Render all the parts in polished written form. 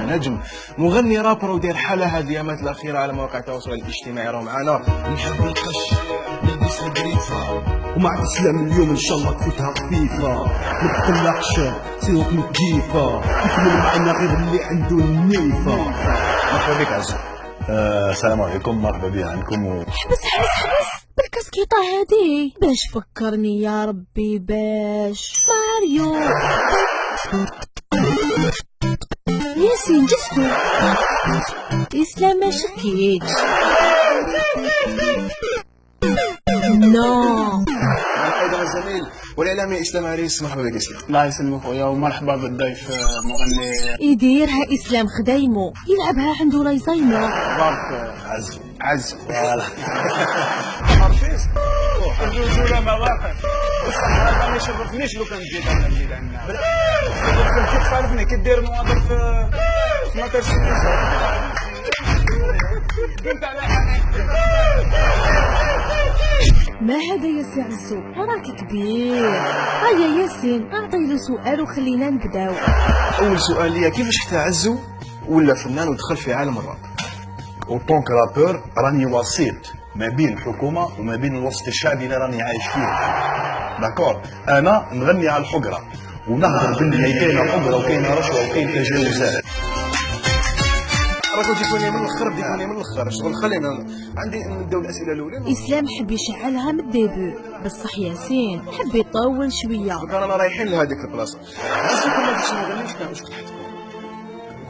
نجم مغني رابر ودير حاله هذه الايامات الاخيره على مواقع التواصل الاجتماعي. راهو معنا نحب القش نلبس القريفه ومع تسلم اليوم ان شاء الله كفتها خفيفه ما تقلقش سيروك متجيفه يكمل معنا غير اللي عنده النيفه. مرحبا بك عزو. السلام عليكم، مرحبا بها عندكم. حبس بالكاسكيطة هادي باش فكرني يا ربي باش ماريو ياسين جسدو إسلام ما شكيتش نو. ايضا الزميل والاعلامي اسلام عريس. مرحبا بك اسلام. الله يسلمك خويا ومرحبا بالضيف مغني يديرها إسلام خدايمو يلعبها عنده لايزايمر بارك عزو فوالا. ارتيست الرجوله مواقف بصح هذا ما يشرفنيش لو كان جيت انا اللي عندنا كنت تعرفني كدير مواضيع في مطار كنت على ما هذا يا سي عزو راك كبير. هيا ياسين اعطيله سؤال وخلينا نبداو. اول سؤال ليا، كيفاش حتى عزو ولا فنان ودخل في عالم الراب؟ اوطون كرابور راني وسيط ما بين الحكومه وما بين الوسط الشعبي اللي راني عايش فيه. داكور، انا نغني على الحقره ونهضر باللي كاينه حقره وكاينه رشوه وكاين تجاوزات. راكم جيتوني من الاخر، بديتوني من الاخر. شغل خلينا عندي نبداو الاسئله الاولى. إسلام حب يشعلها من الديبو بصح ياسين حب يطول شويه. رانا رايحين لهذيك البلاصه. عزو كون ما جيتش مغني واش كنت حتكون؟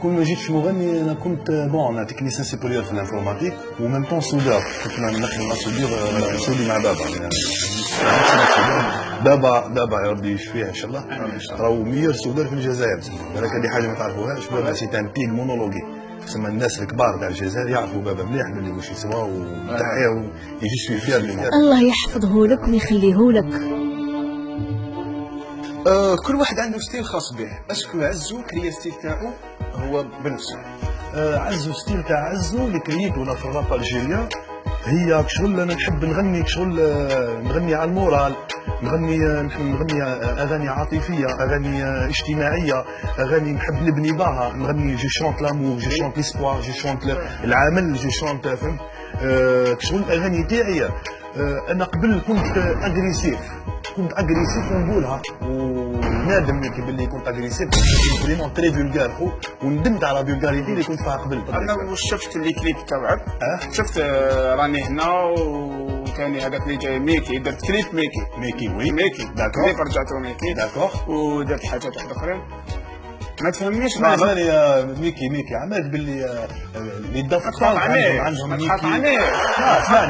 كون ما جيتش مغني انا كنت انا تكنيسيان سيبوليور في الانفورماتيك وميم طون سودار. كنت نخدم مع سودي مع بابا يعني بابا يا ربي يشفيه ان شاء الله. راهو ميور سودار في الجزائر. هذاك هذه حاجه ما تعرفوهاش. بابا سي ان بيل مونولوجي. تسمى الناس الكبار تاع الجزائر يعرفوا بابا مليح باللي واش يسوى وتحيه ويجي سوي فيها منه. الله يحفظه لك ويخليه لك. كل واحد عنده ستيل خاص به. اسكو عزو كريا ستيل تاعو هو بنفسه؟ عزو ستيل تاع عزو اللي كريته انا في الراب الجيريا هي كشغل انا نحب نغني كشغل نغني على المورال، نغني اغاني عاطفيه، اغاني اجتماعيه، اغاني نحب نبني بها، نغني جو شونت لامور، جو شونت ليسبوار، جو شونت العمل، جو شونت فهمت كشغل الاغاني تاعي. انا قبل كنت اغريسيف ونقولها ونادم كي باللي كنت اغريسيف فريمون تري فولغار خو وندمت على فولغاريتي اللي كنت فيها قبل. انا واش شفت اللي كليب تاعك شفت راني هنا وثاني هذاك اللي جاي ميكي درت كليب ميكي وي ميكي داكور كليب رجعت ميكي داكور ودرت حاجات واحده اخرين ما تفهمنيش. مالي يا ميكي عملت باللي يدفق عندهم ميكي.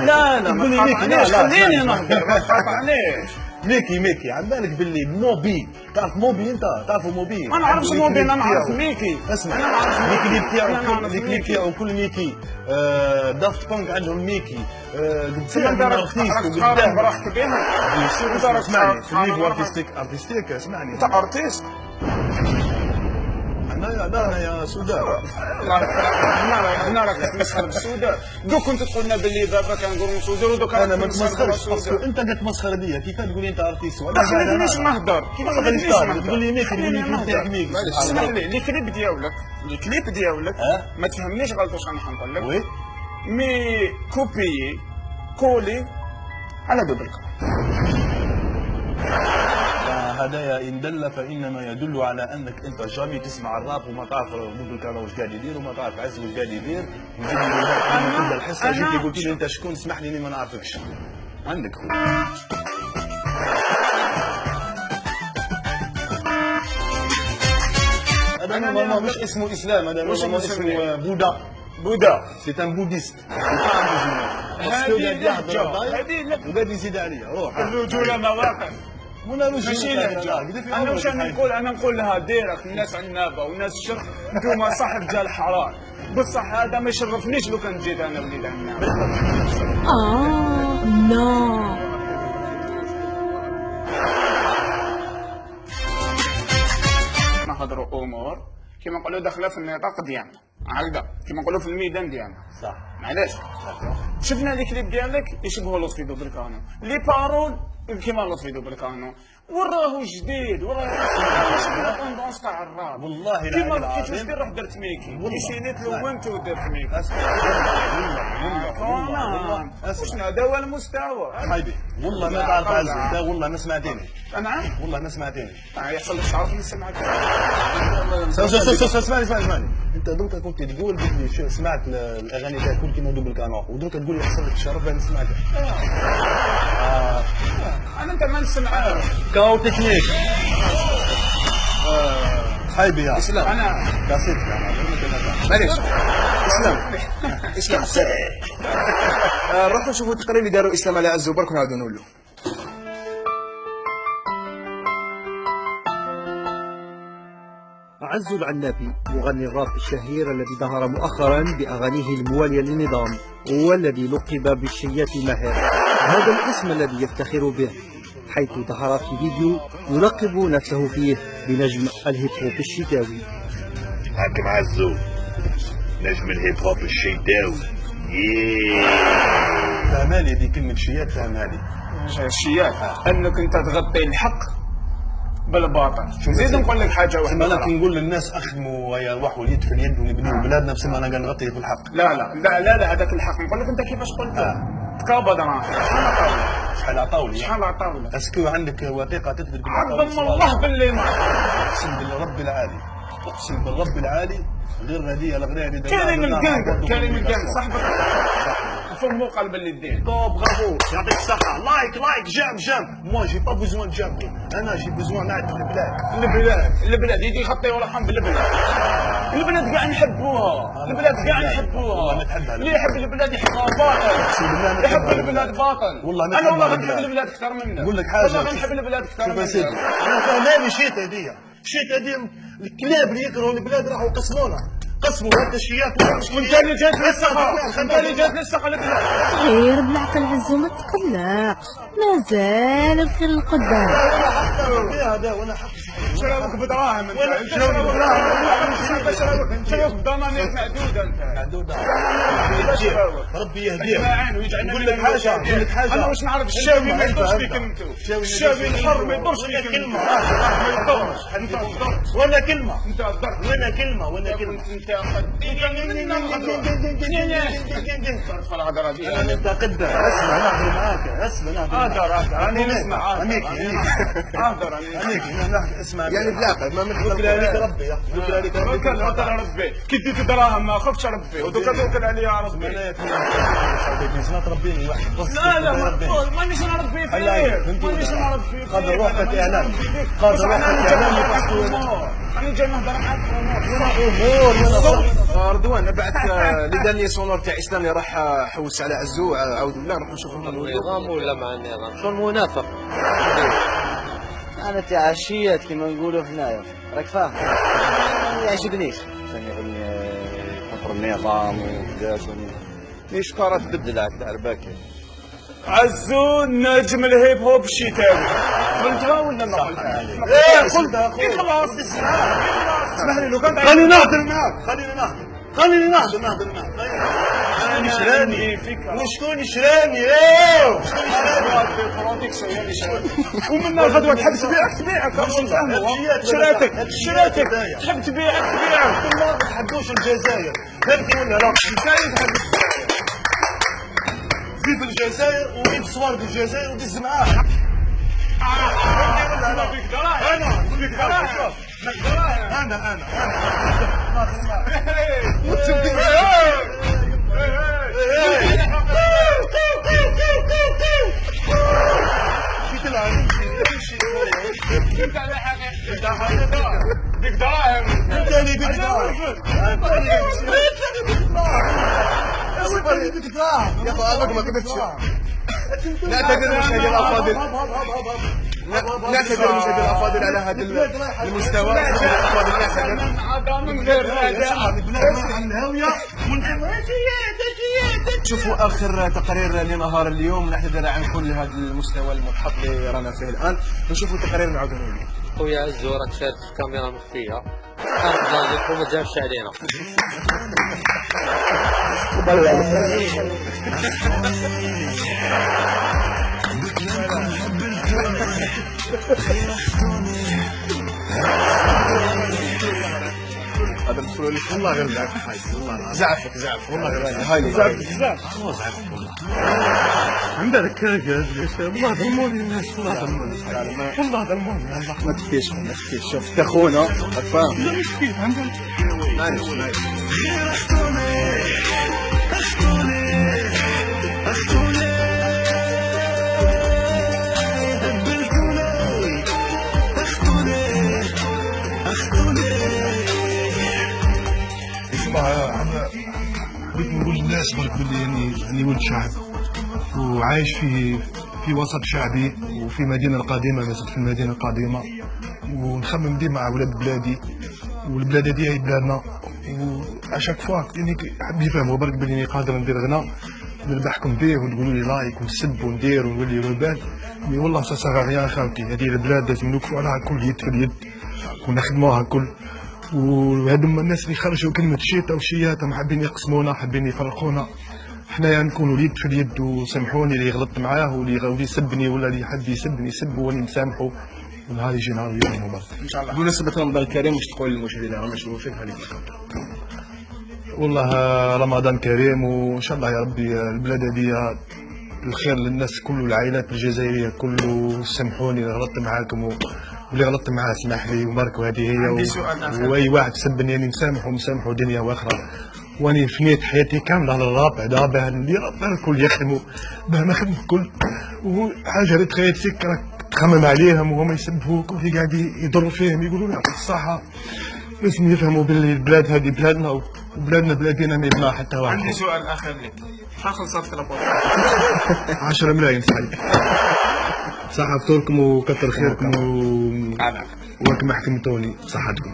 لا ما تخافعنيش خليني نهضر ما تخافعنيش. ميكي عم بالك باللي موبي. تعرف موبي انت؟ تعرفوا موبي؟ ما نعرفش موبي، انا نعرف ميكي. اسمع انا نعرف الكليب تاعو كل ميكي دافت بانك عندهم ميكي انت راك تقارن براحتك بينهم. اسمعني في الليفو ارتستيك اسمعني انت ارتيست. انا يا سودار هنا راك تتمسخر بالسودار. دوك كنت تقول لنا باللي بابا كان نقول سودار ودوك انا ما نتمسخرش باسكو انت كتمسخر بيا. كيف تقول لي انت ارتيست ما خليتنيش نهضر. كيف خليتنيش نهضر؟ تقول لي ميكي تاعك ميكي. اسمح لي الكليب ديالك ما تفهمنيش غلط واش انا حنقول لك. وي مي كولي على دوبلك. هدايا إن دل فإنما يدل على أنك أنت جامي تسمع الراب وما تعرف بوبل كان واش قاعد يدير وما تعرف عز واش قاعد يدير. نجيب لك كل الحصة جيت قلت لي أنت شكون؟ اسمح لي ما نعرفكش. عندك خويا. هذا مش اسمه إسلام، هذا اسمه بودا. سي ان بوديست. هذه وقاعد يزيد عليا. روح الرجولة مواقف ماشي لهجة. انا واش انا نقول لها ديرك الناس عنابه والناس شر انتوما صح رجال حرام بصح هذا ما يشرفنيش لو كان جيت انا وليد عنابه. نو نهضروا امور كيما نقولوا داخله في النطاق ديالنا هكذا كيما نقولوا في الميدان ديالنا. صح معليش شفنا الكليب ديالك يشبهوا لطفي دوبركانو لي بارول كيما لطفي دوبركانو وراه جديد وراه ماشي كيما طوندونس تاع الراب والله لا كيما لقيت واش رحت درت ميكي مشيت لونت ودرت ميكي شنو هذا هو المستوى حبيبي والله ما تعرف عزيز ده والله ما سمعتني نعم والله ما سمعتني يحصل لك تعرف اللي سمعت اسمعني انت دوكا كنت تقول بدي سمعت الاغاني تاع كل كيما دوبل كانون ودوكا تقول لي يحصل لك الشرف انا سمعتها انا انت ما نسمع كاو تكنيك حبيبي يا اسلام انا كاسيتك انا معليش اسلام نروحوا نشوفوا التقرير اللي داروا اسلام على عزو برك ونعاودوا نولوا. عزو العنابي مغني الراب الشهير الذي ظهر مؤخرا بأغانيه الموالية للنظام والذي لقب بالشيات ماهر. هذا الاسم الذي يفتخر به حيث ظهر في فيديو يلقب نفسه فيه بنجم الهيب هوب الشتاوي. حاكم عزو نجم الهيب هوب الشتاوي. فهمالي دي كلمة شيات فهمالي الشيات انك انت تغطي الحق بالباطل. نزيد نقول لك حاجه واحده انا كي نقول للناس اخدموا ويروحوا اليد في اليد ونبنيوا بلادنا بس انا قاعد نغطي في الحق. لا هذاك الحق نقول لك انت كيفاش قلت تقابض راه شحال عطاولي شحال عطاولك اسكو عندك وثيقه تثبت عظم الله باللي ما اقسم بالرب العالي اقسم بالرب العالي غير هذه الغنية اللي كريم القنق صاحبك فمو قلب الدين طوب غابو يعطيك الصحة لايك جام موا جي با بوزوان جامكم انا جي بوزوان نعرف البلاد يجي يخطي ولا حم البلاد كاع نحبوها اللي يحب البلاد يحبها باطل يحب البلاد باطل والله انا والله نحب البلاد اكثر منك نقول لك حاجة والله نحب البلاد اكثر منك انا فهماني شيت هذيا الكلاب اللي يكرهوا البلاد راحوا قسموا هذا الشيات وانت اللي جات للسقا البلاد غير بالعقل عزو ما تقلقش مازال الخير القدام. هذا وانا حق شراوك بدراهم شراوك بضمانات معدودة ربي يهديك نقول لك حاجة أنا واش نعرف الشاوي ما يدورش فيك انتو الشاوي الحر ما يدورش فيك كلمة ولا كلمة انت انت صرف الهضرة دي انا متقدم اسمع نهضر معاك اهدر راني نسمع اهدر راني اسمع يعني بلاقه ما نقول عليك ربي نقول عليك ربي كي ديت دراهم ما خفتش ربي ودوكا توكل عليا ربي لا تربيني لا مانيش نربي فيك مانيش نربي فيك قادر روحك اعلام قادر روحك اعلام انا جاي نهضر معاك امور رضوان بعد لي داني سونور تاع اسلام اللي راح حوس على عزو عاود بالله نروح نشوفوا النظام ولا مع النظام شو المنافق انا تاع الشيات كما نقولوا هنايا راك فاهم ما يعجبنيش يعني كفر النظام وكذاك ليش كره تبدل هكذا رباكي عزو نجم الهيب هوب الشتاوي قلتها ولا ما قلتها؟ ايه قلتها خلاص اسمح لي لو كان خليني نهضر معاك خليني نهضر معاك شراني فكرة وشكون شراني ومن الغدوة تحب تبيعك باش نفهموا شراتك تحب تبيعك والله ما تحبوش الجزائر فهمتي ولا لا؟ الجزائر تحب زيد الجزائر وجيب صور بالجزائر ودز معاه انا بك دراهم يا اخي ما كذبتش نعتذر مشاهدي الافاضل نعتذر مشاهدي الافاضل على هذا المستوى شوفوا اخر تقرير لنهار اليوم. نعتذر عن كل هذا المستوى المنحط اللي رانا فيه الان. نشوفوا التقرير ونعاودوا نولي. خويا عزو راك شايف الكاميرا مخفيه ارجع وما تجاوبش علينا هذا مسؤول لك والله غير زعفك حاج والله العظيم زعفك والله غير هاي زعفك والله عندها ذاك والله ظلموني الناس والله ظلموني والله ظلموني ما تكفيش ما تكفيش شوف انت خونا فاهم لا مش كيف عندها معليش بغيت نقول للناس برك بلي يعني ولد شعب وعايش في وسط شعبي وفي مدينة قديمة مازلت في المدينة القديمة ونخمم ديما على ولاد بلادي والبلاد هذه هي بلادنا واشاك فوا يعني حاب يفهموا برك بلي قادر ندير غنى نربحكم به وتقولوا لي لايك ونسب وندير ونولي روبان مي والله سا سافا ريان خاوتي هذه البلاد لازم نوقفوا عليها كل يد في اليد ونخدموها كل وهذوما الناس اللي خرجوا كلمة شيتا وشياتا حابين يقسمونا حابين يفرقونا حنايا نكونوا اليد في اليد وسامحوني اللي غلطت معاه واللي يسبني ولا اللي حد يسبني يسب وني نسامحه ونهار يجي نهار يوم برك ان شاء الله. بمناسبة رمضان الكريم واش تقول للمشاهدين راهم يشوفوا فيك هذيك والله رمضان كريم وان شاء الله يا ربي البلاد هذه الخير للناس كله العائلات الجزائريه كله سامحوني اللي غلطت معاكم واللي غلطت معاه سمح لي وبارك وهذه هي واي واحد سبني يعني مسامحه دنيا واخره واني فنيت حياتي كامله على الراب هذا باه اللي ربنا الكل يخدموا باه ما خدم الكل وحاجه اللي تخيل فيك راك تخمم عليهم وهما يسبوك وهي قاعد يضروا فيهم يقولوا يعطيك الصحه لازم يفهموا باللي البلاد هذه بلادنا وبلادنا بلادنا ما يبناها حتى واحد. عندي سؤال اخر لك شحال خلصت لابوط 10 ملايين صحيح صحة فطوركم وكثر خيركم وراكم حكمتوني صحتكم.